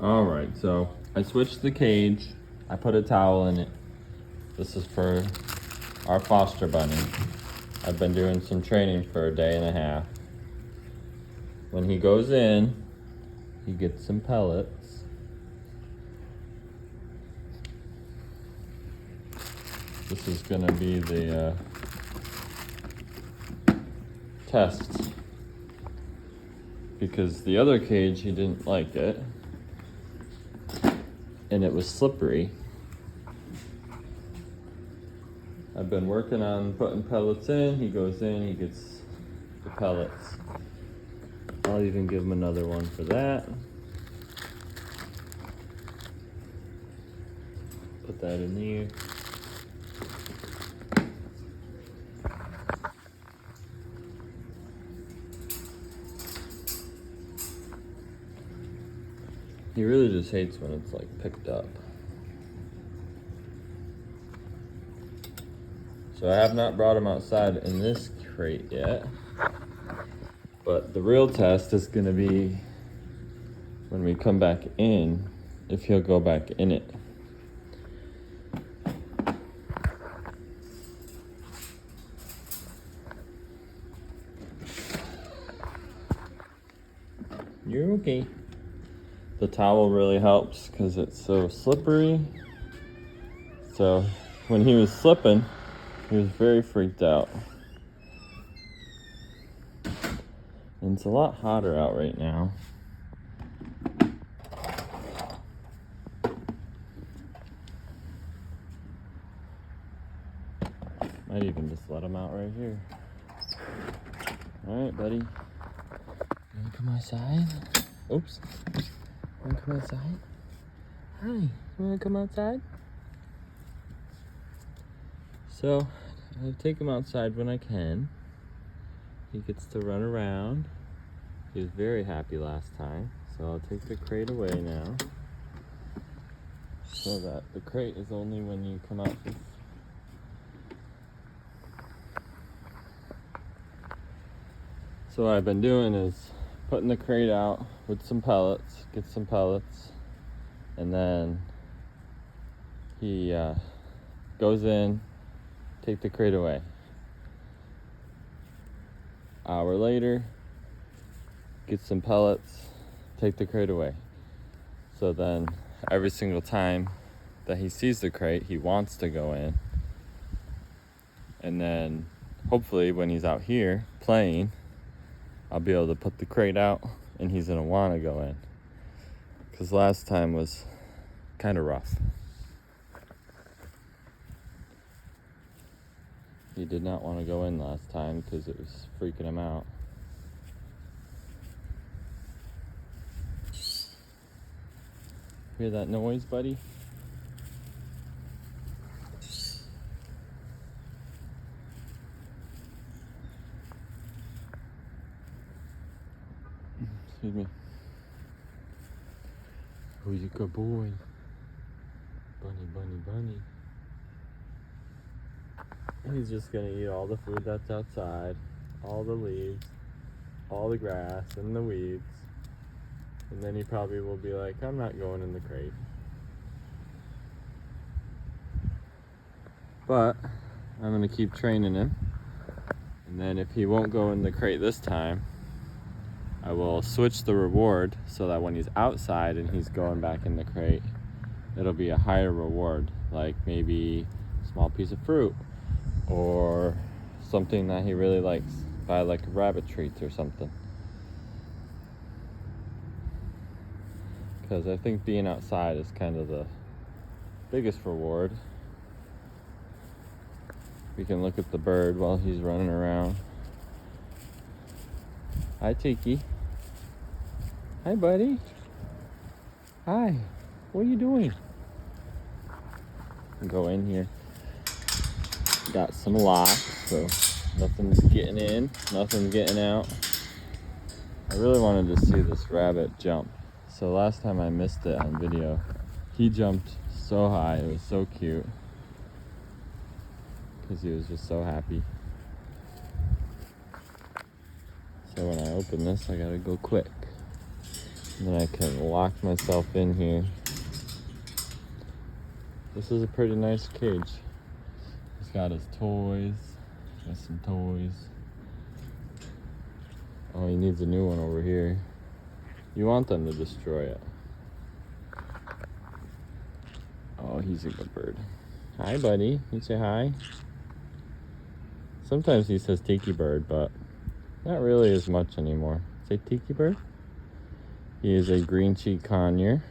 All right, so I switched the cage. I put a towel in it. This is for our foster bunny. I've been doing some training for a day and a half. When he goes in, he gets some pellets. This is gonna be the test, because the other cage, he didn't like it, and it was slippery. I've been working on putting pellets in. He goes in, he gets the pellets. I'll even give him another one for that. Put that in here. He really just hates when it's like picked up. So I have not brought him outside in this crate yet, but the real test is gonna be when we come back in, if he'll go back in it. You're okay. The towel really helps because it's so slippery. So when he was slipping, he was very freaked out. And it's a lot hotter out right now. Might even just let him out right here. All right, buddy. You wanna come outside? Oops. You wanna come outside? Hi, you wanna come outside? So, I take him outside when I can. He gets to run around. He was very happy last time. So I'll take the crate away now, so that the crate is only when you come out. So what I've been doing is putting the crate out with some pellets, get some pellets, and then he goes in, take the crate away. Hour later, get some pellets, take the crate away. So then every single time that he sees the crate, he wants to go in. And then hopefully when he's out here playing, I'll be able to put the crate out and he's gonna wanna go in. Because last time was kind of rough. He did not want to go in last time because it was freaking him out. Hear that noise, buddy? Excuse me. Who's a good boy? Bunny, bunny, bunny. He's just gonna eat all the food that's outside, all the leaves, all the grass and the weeds. And then he probably will be like, I'm not going in the crate. But I'm gonna keep training him. And then if he won't go in the crate this time, I will switch the reward so that when he's outside and he's going back in the crate, it'll be a higher reward, like maybe a small piece of fruit or something that he really likes, buy like rabbit treats or something. Because I think being outside is kind of the biggest reward. We can look at the bird while he's running around. Hi, Tiki. Hi, buddy. Hi. What are you doing? Go in here. Got some locks, so nothing's getting in, nothing's getting out. I really wanted to see this rabbit jump. So last time I missed it on video. He jumped so high, it was so cute. Because he was just so happy. So when I open this, I gotta go quick. And then I can lock myself in here. This is a pretty nice cage. He's got his toys. Got some toys. Oh, he needs a new one over here. You want them to destroy it. Oh, he's a good bird. Hi, buddy. You say hi? Sometimes he says tiki bird, but not really as much anymore. Say tiki bird? He is a green cheek conure.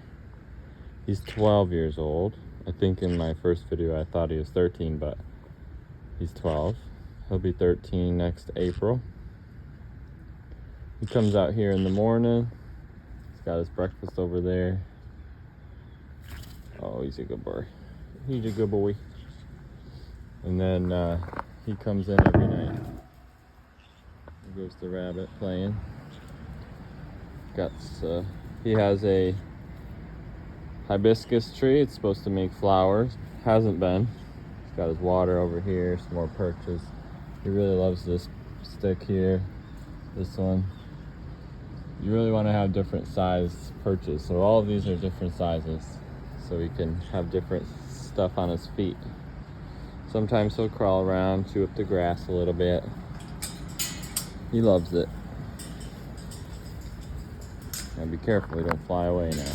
He's 12 years old. I think in my first video I thought he was 13, but he's 12. He'll be 13 next April. He comes out here in the morning. He's got his breakfast over there. Oh, he's a good boy. He's a good boy. And then he comes in every night. There goes the rabbit playing. He has a hibiscus tree. It's supposed to make flowers. Hasn't been. He's got his water over here, some more perches. He really loves this stick here, this one. You really want to have different size perches. So all of these are different sizes. So he can have different stuff on his feet. Sometimes he'll crawl around, chew up the grass a little bit. He loves it. Now be careful, he don't fly away now.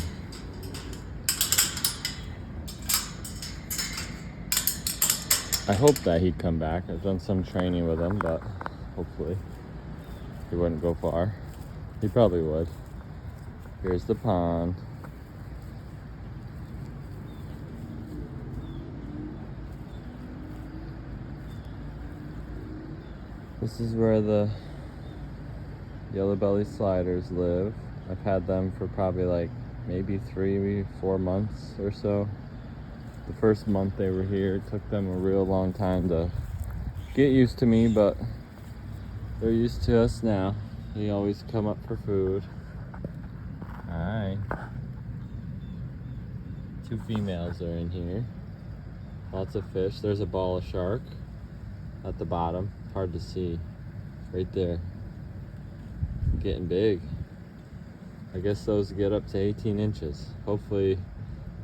I hope that he'd come back. I've done some training with him, but hopefully he wouldn't go far. He probably would. Here's the pond. This is where the yellow belly sliders live. I've had them for probably like maybe 3-4 months or so. The first month they were here, it took them a real long time to get used to me, but they're used to us now. They always come up for food. Hi. 2 females are in here. Lots of fish. There's a ball of shark at the bottom. Hard to see. Right there. Getting big. I guess those get up to 18 inches. Hopefully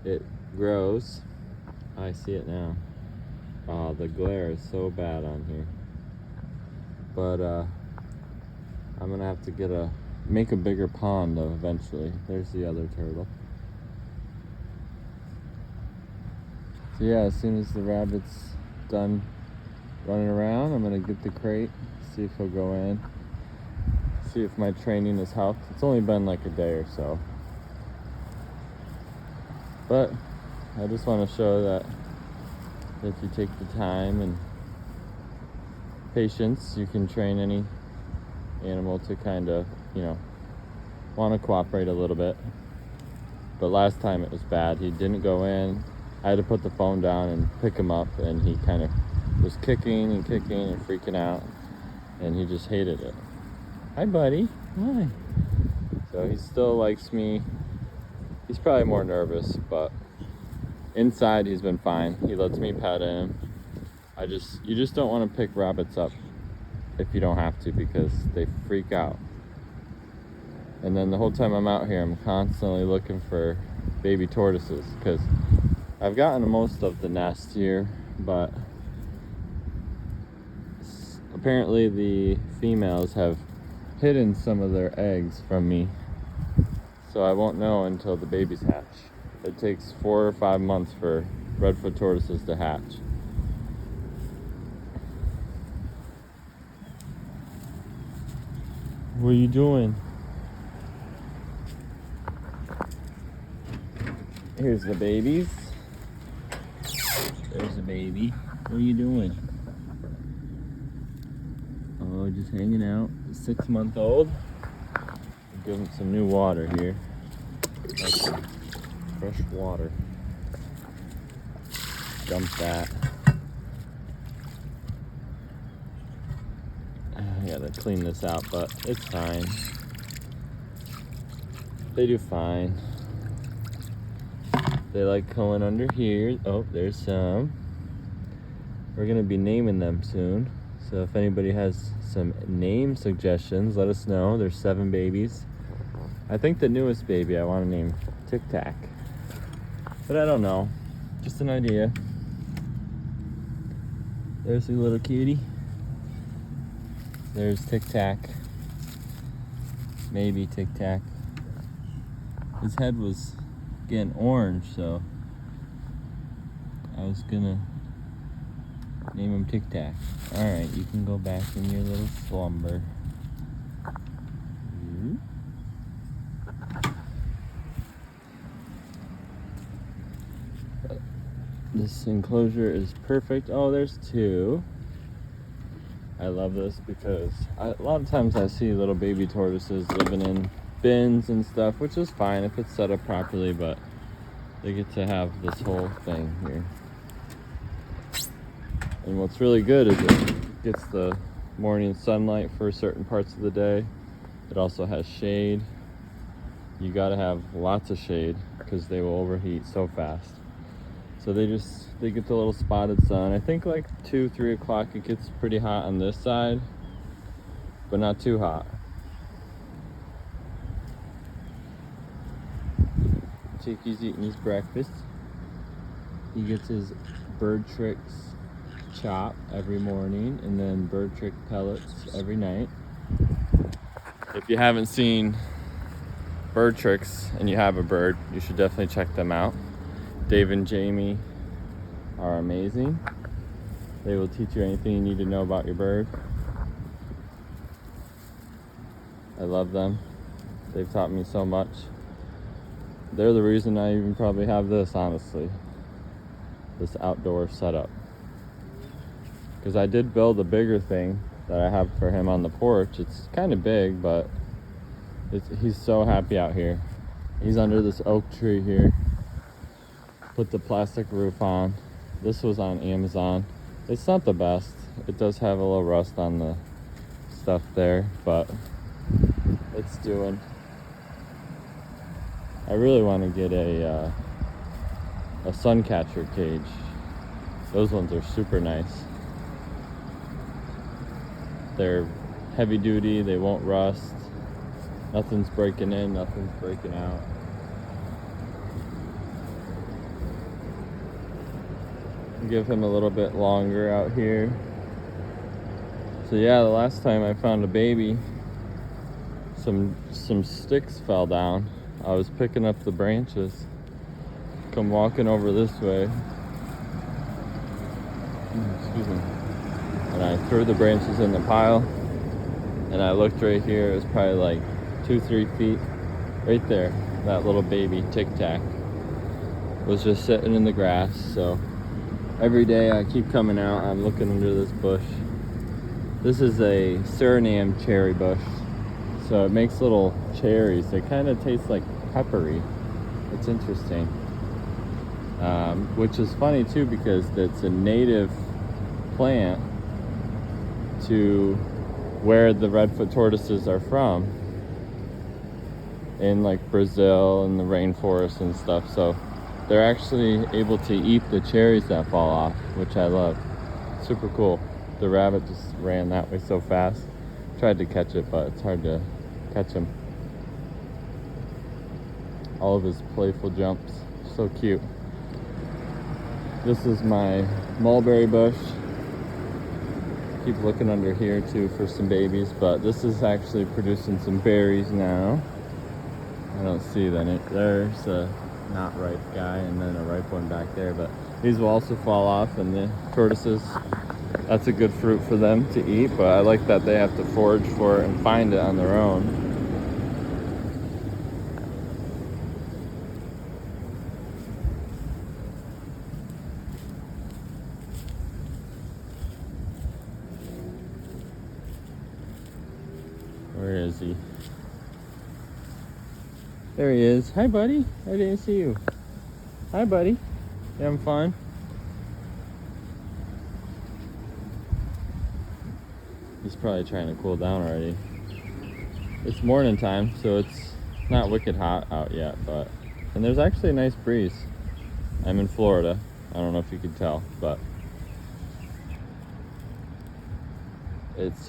it grows. I see it now. Oh, the glare is so bad on here. But I'm gonna have to make a bigger pond though eventually. There's the other turtle. So yeah, as soon as the rabbit's done running around, I'm gonna get the crate, see if he'll go in, see if my training has helped. It's only been like a day or so. But I just want to show that if you take the time and patience, you can train any animal to kind of, want to cooperate a little bit. But last time it was bad. He didn't go in. I had to put the phone down and pick him up, and he kind of was kicking and freaking out, and he just hated it. Hi, buddy. Hi. So he still likes me. He's probably more nervous, but inside he's been fine. He lets me pet him. You just don't want to pick rabbits up if you don't have to, because they freak out. And then the whole time I'm out here, I'm constantly looking for baby tortoises, because I've gotten most of the nest here, but apparently the females have hidden some of their eggs from me, so I won't know until the babies hatch. It takes 4 or 5 months for redfoot tortoises to hatch. What are you doing? Here's the babies. There's the baby. What are you doing? Oh, just hanging out. 6-month-old. Give him some new water here. That's fresh water. Dump that. I gotta clean this out, but it's fine. They do fine. They like going under here. Oh, there's some. We're gonna be naming them soon. So if anybody has some name suggestions, let us know. There's 7 babies. I think the newest baby I want to name Tic Tac. But I don't know. Just an idea. There's a little cutie. There's Tic Tac. Maybe Tic Tac. His head was getting orange, so I was gonna name him Tic Tac. Alright, you can go back in your little slumber. This enclosure is perfect. Oh, there's two. I love this because a lot of times I see little baby tortoises living in bins and stuff, which is fine if it's set up properly, but they get to have this whole thing here. And what's really good is it gets the morning sunlight for certain parts of the day. It also has shade. You gotta have lots of shade because they will overheat so fast. So they get the little spotted sun. I think like 2-3 o'clock it gets pretty hot on this side, but not too hot. Cheeky's eating his breakfast. He gets his Bird Tricks chop every morning and then Bird Trick pellets every night. If you haven't seen Bird Tricks and you have a bird, you should definitely check them out. Dave and Jamie are amazing. They will teach you anything you need to know about your bird. I love them. They've taught me so much. They're the reason I even probably have this, honestly. This outdoor setup. Because I did build a bigger thing that I have for him on the porch. It's kind of big, but he's so happy out here. He's under this oak tree here. Put the plastic roof on. This was on Amazon. It's not the best. It does have a little rust on the stuff there, but it's doing. I really want to get a sun catcher cage. Those ones are super nice. They're heavy duty, they won't rust. Nothing's breaking in, nothing's breaking out. Give him a little bit longer out here. So yeah, the last time I found a baby, some sticks fell down. I was picking up the branches, come walking over this way, excuse me, and I threw the branches in the pile, and I looked right here. It was probably like 2-3 feet right there. That little baby Tic Tac was just sitting in the grass. So every day I keep coming out, I'm looking under this bush. This is a Suriname cherry bush. So it makes little cherries. They kind of taste like peppery. It's interesting. Which is funny too because it's a native plant to where the redfoot tortoises are from. In like Brazil and the rainforest and stuff. So they're actually able to eat the cherries that fall off, which I love. Super cool. The rabbit just ran that way so fast. Tried to catch it, but it's hard to catch him. All of his playful jumps. So cute. This is my mulberry bush. Keep looking under here too for some babies, but this is actually producing some berries now. I don't see that. There's a not ripe guy and then a ripe one back there, but these will also fall off, and the tortoises, that's a good fruit for them to eat, but I like that they have to forage for it and find it on their own. Where is he? There he is. Hi, buddy. I didn't see you. Hi, buddy. You having fun? He's probably trying to cool down already. It's morning time, so it's not wicked hot out yet, but... And there's actually a nice breeze. I'm in Florida. I don't know if you can tell, but... It's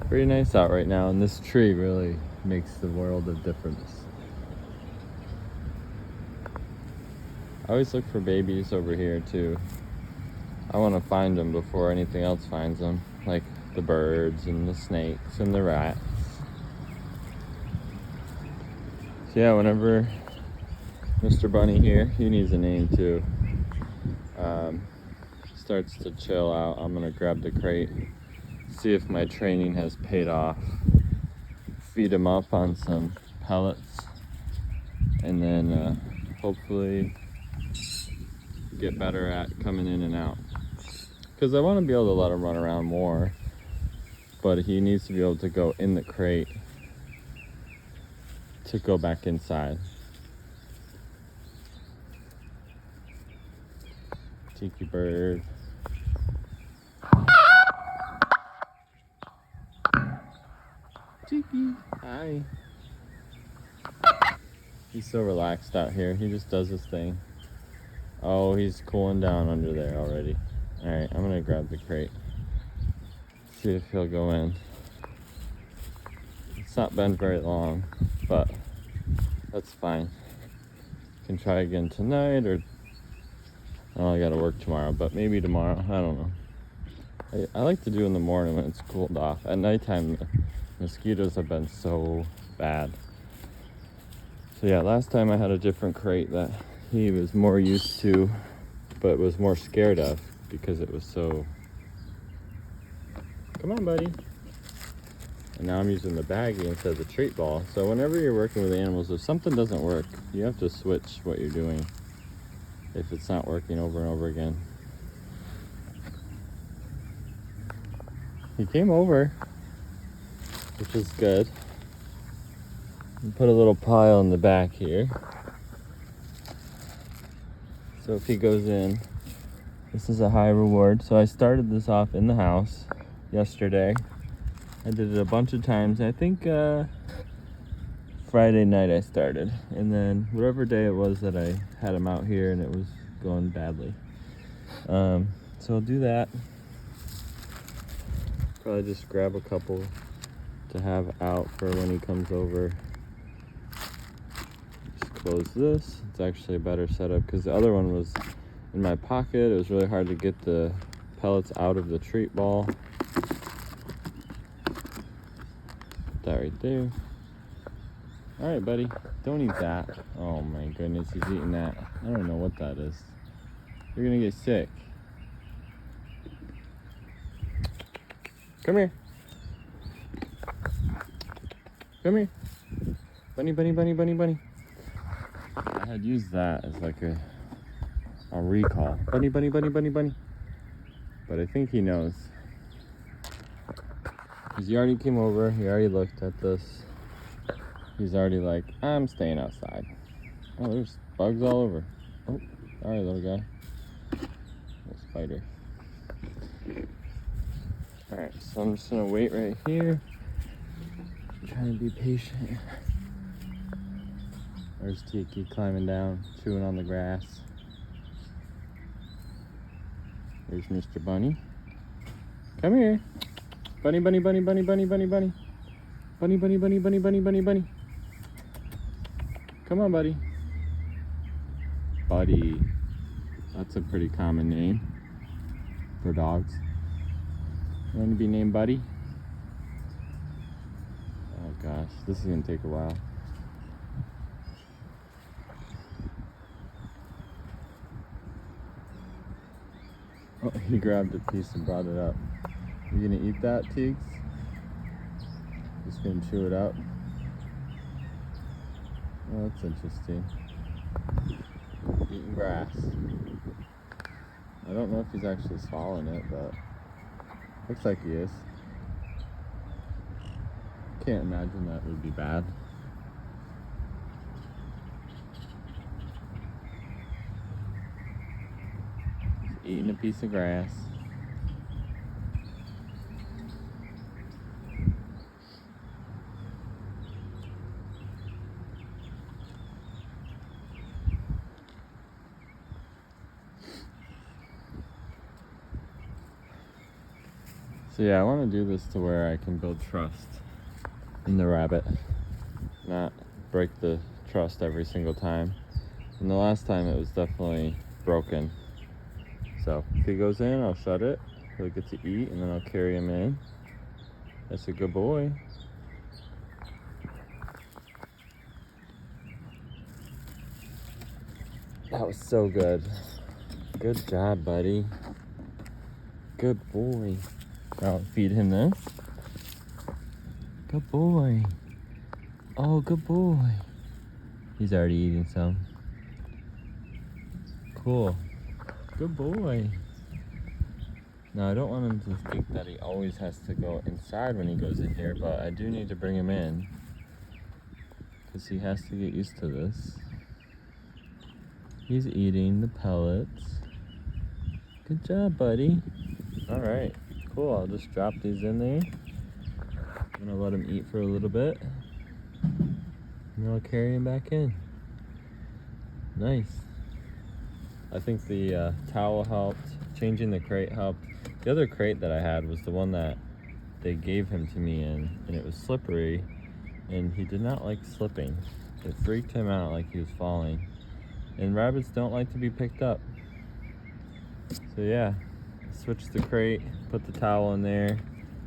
pretty nice out right now, and this tree really makes the world of difference. I always look for babies over here too. I want to find them before anything else finds them, like the birds and the snakes and the rats. So yeah, whenever Mr. Bunny here, he needs a name too, starts to chill out, I'm gonna grab the crate, see if my training has paid off, feed him up on some pellets, and then hopefully get better at coming in and out. Because I want to be able to let him run around more, but he needs to be able to go in the crate to go back inside. Tiki bird. Tiki, hi. He's so relaxed out here. He just does his thing. Oh, he's cooling down under there already. Alright, I'm gonna grab the crate. See if he'll go in. It's not been very long, but that's fine. Can try again tonight, or I gotta work tomorrow, but maybe tomorrow. I don't know. I like to do in the morning when it's cooled off. At nighttime, mosquitoes have been so bad. So yeah, last time I had a different crate that he was more used to, but was more scared of because it was so... Come on, buddy. And now I'm using the baggie instead of the treat ball. So whenever you're working with animals, if something doesn't work, you have to switch what you're doing if it's not working over and over again. He came over, which is good. And put a little pile in the back here. So if he goes in, this is a high reward. So I started this off in the house yesterday. I did it a bunch of times. I think Friday night I started. And then whatever day it was that I had him out here and it was going badly. So I'll do that. Probably just grab a couple to have out for when he comes over. Just close this. It's actually a better setup because the other one was in my pocket. It was really hard to get the pellets out of the treat ball. Put that right there. All right, buddy. Don't eat that. Oh my goodness, he's eating that. I don't know what that is. You're gonna get sick. Come here. Come here. Bunny, bunny, bunny, bunny, bunny. I had used that as like a recall. Bunny, bunny, bunny, bunny, bunny. But I think he knows. Because he already came over. He already looked at this. He's already like, I'm staying outside. Oh, there's bugs all over. Oh, sorry, little guy. Little spider. Alright, so I'm just gonna wait right here. Trying to be patient. There's Tiki climbing down, chewing on the grass. There's Mr. Bunny. Come here. Bunny, bunny, bunny, bunny, bunny, bunny, bunny. Bunny, bunny, bunny, bunny, bunny, bunny, bunny. Come on, buddy. Buddy. That's a pretty common name for dogs. You want to be named Buddy? Oh gosh, this is gonna take a while. Oh, he grabbed a piece and brought it up. You gonna eat that, Teagues? Just gonna chew it up? Oh, that's interesting. Eating grass. I don't know if he's actually swallowing it, but looks like he is. Can't imagine that would be bad. He's eating a piece of grass. So yeah, I want to do this to where I can build trust in the rabbit. not break the trust every single time. And the last time it was definitely broken. So if he goes in, I'll shut it. He'll get to eat, and then I'll carry him in. That's a good boy. That was so good. Good job, buddy. Good boy. Now feed him this. Good boy. Oh, good boy. He's already eating some. Cool. Good boy. Now, I don't want him to think that he always has to go inside when he goes in here, but I do need to bring him in because he has to get used to this. He's eating the pellets. Good job, buddy. All right, cool. I'll just drop these in there. I'm gonna let him eat for a little bit, and then I'll carry him back in. Nice. I think the towel helped. Changing the crate helped. The other crate that I had was the one that they gave him to me in, and it was slippery, and he did not like slipping. It freaked him out like he was falling. And rabbits don't like to be picked up. So yeah, switch the crate, put the towel in there,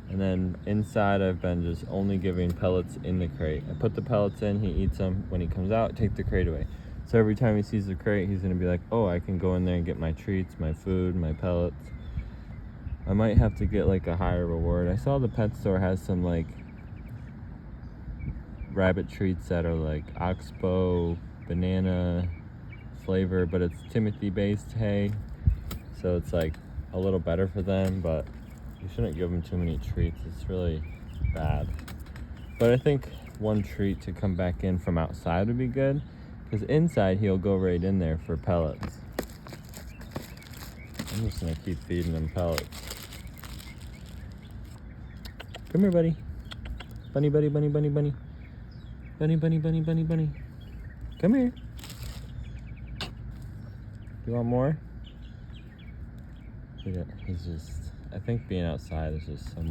and then inside I've been just only giving pellets in the crate. I put the pellets in, he eats them. When he comes out, take the crate away. So every time he sees the crate, he's gonna be like, oh, I can go in there and get my treats, my food, my pellets. I might have to get like a higher reward. I saw the pet store has some like rabbit treats that are like oxbow, banana flavor, but it's Timothy based hay. So it's like a little better for them, but you shouldn't give them too many treats. It's really bad. But I think one treat to come back in from outside would be good, because inside he'll go right in there for pellets. I'm just gonna keep feeding him pellets. Come here, buddy. Bunny, bunny, bunny, bunny, bunny. Bunny, bunny, bunny, bunny, bunny. Come here. You want more? Yeah, he's just, I think being outside is just so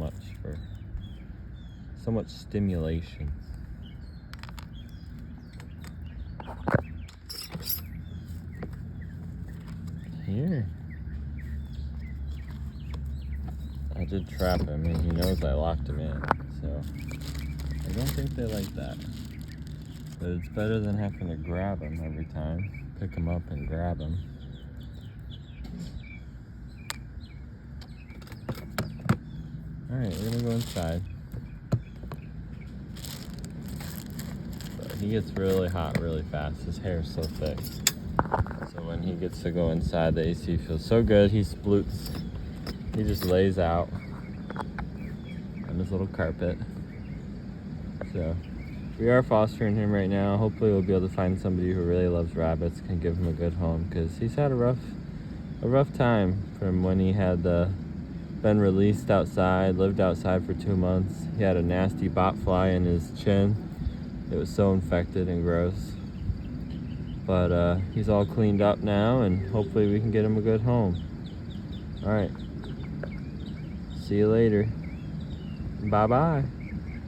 much stimulation. Here. I did trap him, and he knows I locked him in, so I don't think they like that. But it's better than having to grab him every time. Pick him up and grab him. Alright, we're gonna go inside. But he gets really hot really fast. His hair is so thick. So when he gets to go inside, the AC feels so good. He sploots. He just lays out on his little carpet. So we are fostering him right now. Hopefully we'll be able to find somebody who really loves rabbits, can give him a good home, because he's had a rough time from when he had been released outside, lived outside for 2 months. He had a nasty bot fly in his chin. It was so infected and gross. But he's all cleaned up now, and hopefully we can get him a good home. All right. See you later. Bye-bye.